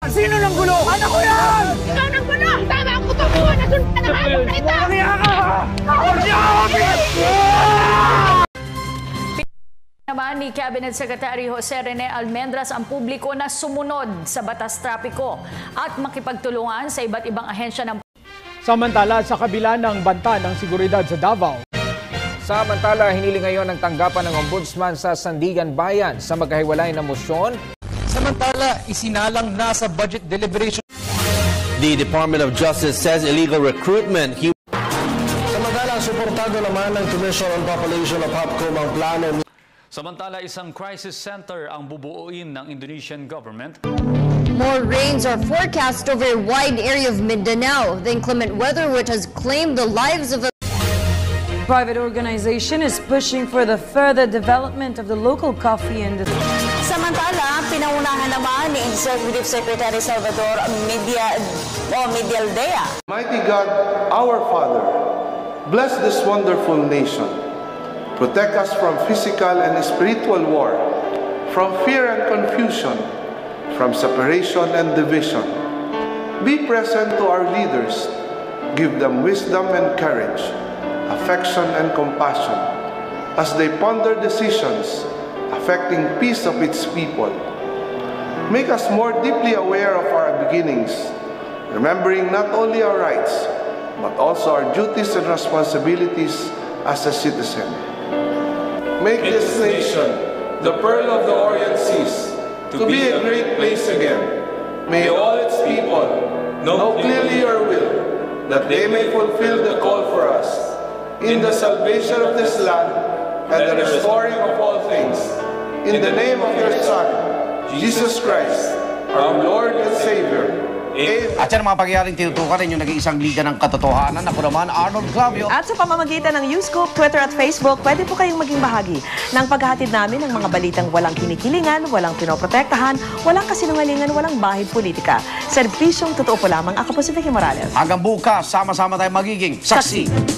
Sino ng gulo? Ano ko yan? Ikaw ng gulo! Tama ang kutubuhan na doon ka ng hayop na ito! Maniya ka! Naman ni Cabinet Secretary Jose Rene Almendras ang publiko na sumunod sa batas trapiko at makipagtulungan sa iba't ibang ahensya ng. Samantala, sa kabila ng banta ng seguridad sa Davao. Samantala, hiniling ngayon ang tanggapan ng Ombudsman sa Sandigan Bayan sa magkahiwalay na mosyon. Samantala, isinalang na sa budget deliberation. The Department of Justice says illegal recruitment. Samantala, suportado naman ng Commission on Population of HAPCOM ang plano. Samantala, isang crisis center ang bubuuin ng Indonesian government. More rains are forecast over a wide area of Mindanao. The inclement weather which has claimed the lives of a private organization is pushing for the further development of the local coffee industry. Samantala, pinangunahan naman ni Executive Secretary Salvador Medialdea. Mighty God, our Father, bless this wonderful nation. Protect us from physical and spiritual war, from fear and confusion, from separation and division. Be present to our leaders. Give them wisdom and courage, affection and compassion, as they ponder decisions affecting peace of its people. Make us more deeply aware of our beginnings, remembering not only our rights, but also our duties and responsibilities as a citizen. Make this nation, the pearl of the Orient Seas, to be a great place again. May all its people know clearly your will, that they may fulfill the call for us in the salvation of this land and the restoring of all things. In the name of your Son, Jesus Christ, our Lord and Savior. Amen. At yan ang mga pangyayaring tinutukan ninyo nag-iisang liga ng katotohanan. Ako naman, Arnold Clavio. At sa pamamagitan ng YouScoop, Twitter at Facebook, pwede po kayong maging bahagi ng paghahatid namin ng mga balitang walang kinikilingan, walang pinoprotektahan, walang kasinungalingan, walang bahid politika. Serbisyong totoo po lamang. Ako po si Vicky Morales. Hanggang bukas, sama-sama tayo magiging saksi.